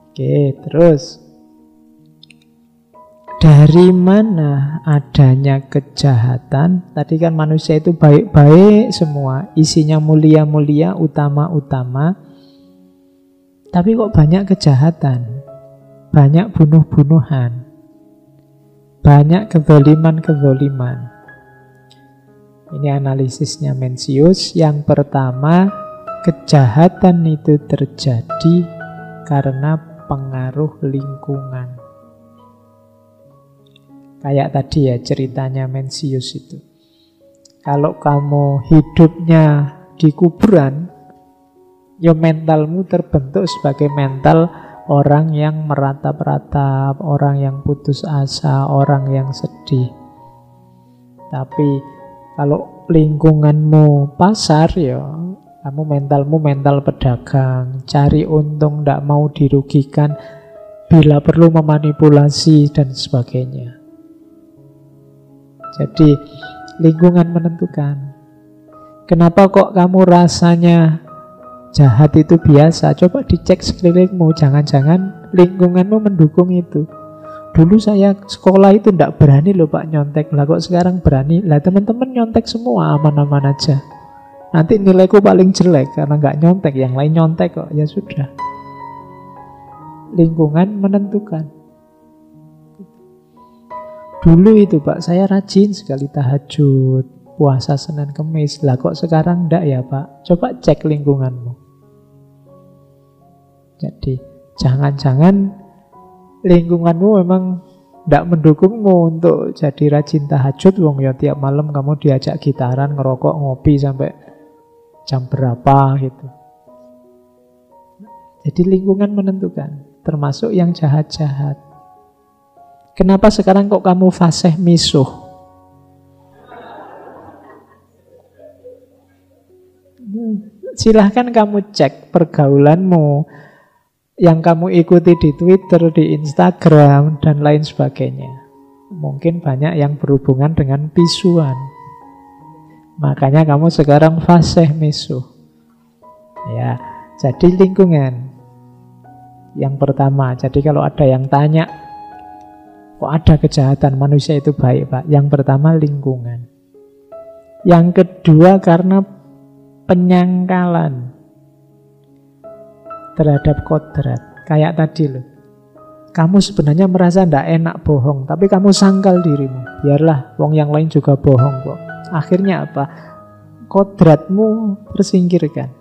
Oke, terus. Dari mana adanya kejahatan? Tadi kan manusia itu baik-baik semua, isinya mulia-mulia, utama-utama. Tapi kok banyak kejahatan, banyak bunuh-bunuhan, banyak kezaliman-kezaliman. Ini analisisnya Mencius. Yang pertama, kejahatan itu terjadi karena pengaruh lingkungan. Kayak tadi ya ceritanya Mencius itu. Kalau kamu hidupnya di kuburan, ya mentalmu terbentuk sebagai mental orang yang meratap-ratap, orang yang putus asa, orang yang sedih. Tapi kalau lingkunganmu pasar, ya kamu mentalmu mental pedagang, cari untung, tidak mau dirugikan, bila perlu memanipulasi dan sebagainya. Jadi lingkungan menentukan. Kenapa kok kamu rasanya jahat itu biasa? Coba dicek sekelilingmu, jangan-jangan lingkunganmu mendukung itu. Dulu saya sekolah itu tidak berani loh Pak nyontek. Lah kok sekarang berani? Lah teman-teman nyontek semua, aman-aman aja. Nanti nilaiku paling jelek karena nggak nyontek, yang lain nyontek kok. Ya sudah. Lingkungan menentukan. Dulu itu Pak, saya rajin sekali tahajud, puasa Senin Kemis. Lah kok sekarang enggak ya Pak? Coba cek lingkunganmu. Jadi jangan-jangan lingkunganmu memang enggak mendukungmu untuk jadi rajin tahajud. Wong ya tiap malam kamu diajak gitaran, ngerokok, ngopi sampai jam berapa gitu. Jadi lingkungan menentukan, termasuk yang jahat-jahat. Kenapa sekarang kok kamu fasih misuh? Silahkan kamu cek pergaulanmu yang kamu ikuti di Twitter, di Instagram, dan lain sebagainya. Mungkin banyak yang berhubungan dengan pisuan. Makanya kamu sekarang fasih misuh. Ya, jadi lingkungan. Yang pertama, jadi kalau ada yang tanya, kok ada kejahatan, manusia itu baik Pak? Yang pertama lingkungan. Yang kedua karena penyangkalan terhadap kodrat. Kayak tadi loh, kamu sebenarnya merasa tidak enak bohong, tapi kamu sangkal dirimu. Biarlah, wong yang lain juga bohong kok. Akhirnya apa? Kodratmu tersingkirkan.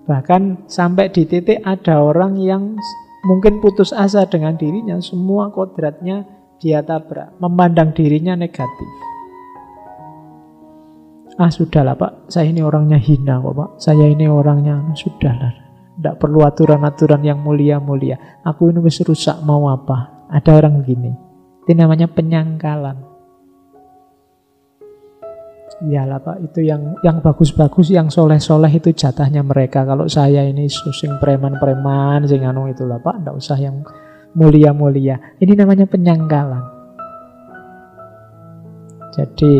Bahkan sampai di titik ada orang yang mungkin putus asa dengan dirinya, semua kodratnya dia tabrak, memandang dirinya negatif. Ah sudahlah Pak, saya ini orangnya hina kok Pak, saya ini orangnya, sudahlah, tidak perlu aturan-aturan yang mulia-mulia, aku ini wis rusak mau apa. Ada orang begini, itu namanya penyangkalan. Iyalah Pak, itu yang bagus-bagus, yang soleh-soleh itu jatahnya mereka. Kalau saya ini susing preman-preman, sing anu itulah Pak, enggak usah yang mulia-mulia. Ini namanya penyangkalan. Jadi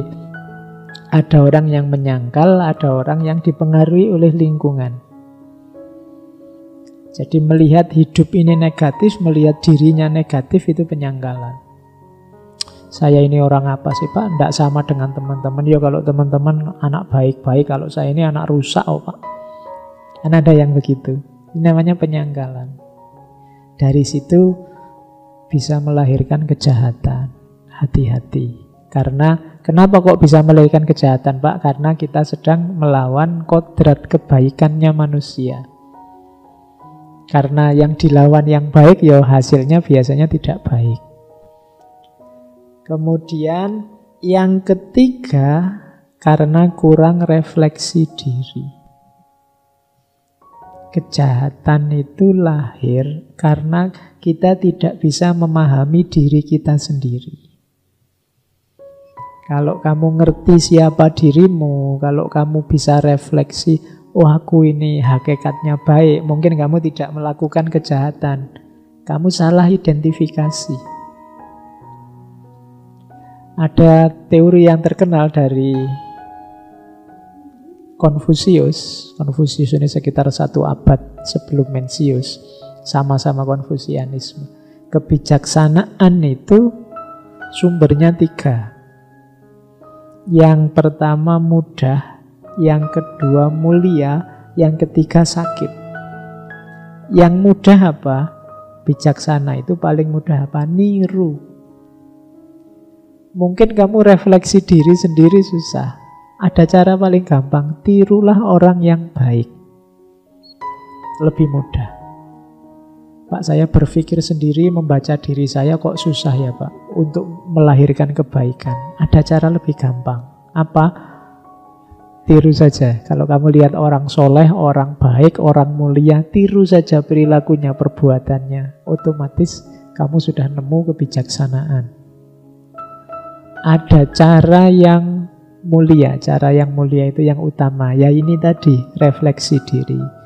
ada orang yang menyangkal, ada orang yang dipengaruhi oleh lingkungan. Jadi melihat hidup ini negatif, melihat dirinya negatif, itu penyangkalan. Saya ini orang apa sih Pak? Tidak sama dengan teman-teman. Ya kalau teman-teman anak baik-baik, kalau saya ini anak rusak oh Pak. Kan ada yang begitu. Ini namanya penyangkalan. Dari situ bisa melahirkan kejahatan. Hati-hati. Karena kenapa kok bisa melahirkan kejahatan Pak? Karena kita sedang melawan kodrat kebaikannya manusia. Karena yang dilawan yang baik, ya hasilnya biasanya tidak baik. Kemudian yang ketiga, karena kurang refleksi diri. Kejahatan itu lahir karena kita tidak bisa memahami diri kita sendiri. Kalau kamu ngerti siapa dirimu, kalau kamu bisa refleksi, oh aku ini hakikatnya baik, mungkin kamu tidak melakukan kejahatan. Kamu salah identifikasi. Ada teori yang terkenal dari Konfusius. Konfusius ini sekitar 1 abad sebelum Mencius. Sama-sama Konfusianisme. Kebijaksanaan itu sumbernya 3. Yang pertama mudah, yang kedua mulia, yang ketiga sakit. Yang mudah apa? Bijaksana itu paling mudah apa? Niru. Mungkin kamu refleksi diri sendiri susah. Ada cara paling gampang, tirulah orang yang baik. Lebih mudah. Pak, saya berpikir sendiri, membaca diri saya kok susah ya Pak, untuk melahirkan kebaikan. Ada cara lebih gampang. Apa? Tiru saja. Kalau kamu lihat orang soleh, orang baik, orang mulia, tiru saja perilakunya, perbuatannya. Otomatis kamu sudah nemu kebijaksanaan. Ada cara yang mulia. Cara yang mulia itu yang utama. Ya ini tadi, refleksi diri.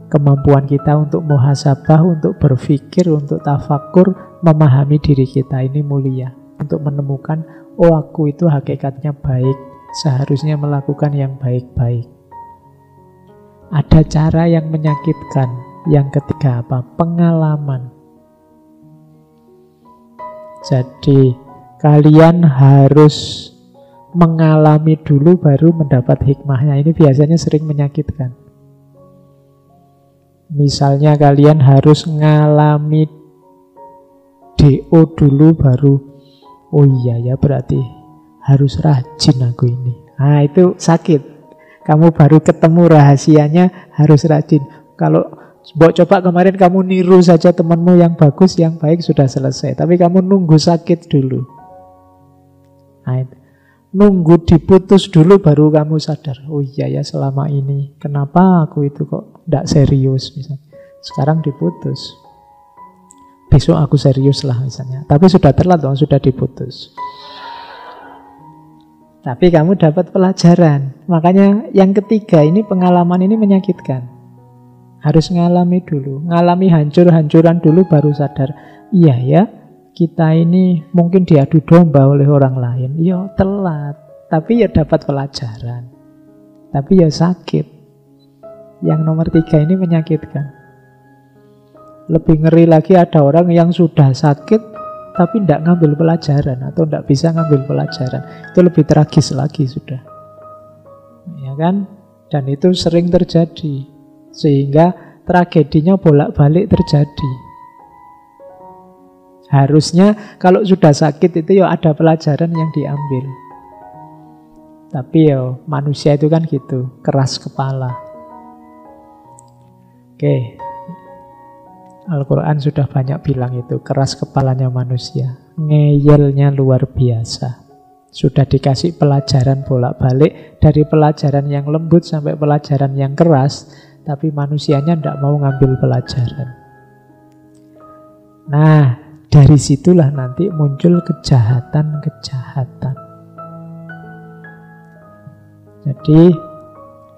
Kemampuan kita untuk muhasabah, untuk berpikir, untuk tafakur, memahami diri kita, ini mulia. Untuk menemukan, oh aku itu hakikatnya baik, seharusnya melakukan yang baik-baik. Ada cara yang menyakitkan. Yang ketiga apa? Pengalaman. Jadi kalian harus mengalami dulu baru mendapat hikmahnya. Ini biasanya sering menyakitkan. Misalnya kalian harus ngalami DO dulu baru, oh iya ya berarti harus rajin aku ini. Nah itu sakit. Kamu baru ketemu rahasianya harus rajin. Kalau coba kemarin kamu niru saja temanmu yang bagus, yang baik sudah selesai. Tapi kamu nunggu sakit dulu. Nah, itu. Nunggu diputus dulu baru kamu sadar, oh iya ya selama ini kenapa aku itu kok tidak serius misalnya. Sekarang diputus, besok aku serius lah misalnya. Tapi sudah terlambat, sudah diputus. Tapi kamu dapat pelajaran. Makanya yang ketiga ini, pengalaman ini menyakitkan. Harus ngalami dulu, ngalami hancur-hancuran dulu baru sadar, iya ya kita ini mungkin diadu domba oleh orang lain. Ya telat, tapi ya dapat pelajaran. Tapi ya sakit. Yang nomor 3 ini menyakitkan. Lebih ngeri lagi ada orang yang sudah sakit tapi tidak ngambil pelajaran atau tidak bisa ngambil pelajaran. Itu lebih tragis lagi sudah. Ya kan? Dan itu sering terjadi. Sehingga tragedinya bolak-balik terjadi. Harusnya kalau sudah sakit itu ya ada pelajaran yang diambil. Tapi ya manusia itu kan gitu, keras kepala. Oke, Al-Quran sudah banyak bilang itu, keras kepalanya manusia, ngeyelnya luar biasa. Sudah dikasih pelajaran bolak-balik, dari pelajaran yang lembut sampai pelajaran yang keras, tapi manusianya tidak mau ngambil pelajaran. Nah, dari situlah nanti muncul kejahatan-kejahatan. Jadi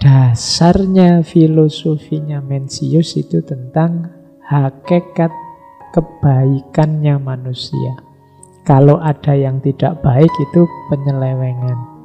dasarnya filosofinya Mencius itu tentang hakikat kebaikannya manusia. Kalau ada yang tidak baik itu penyelewengan.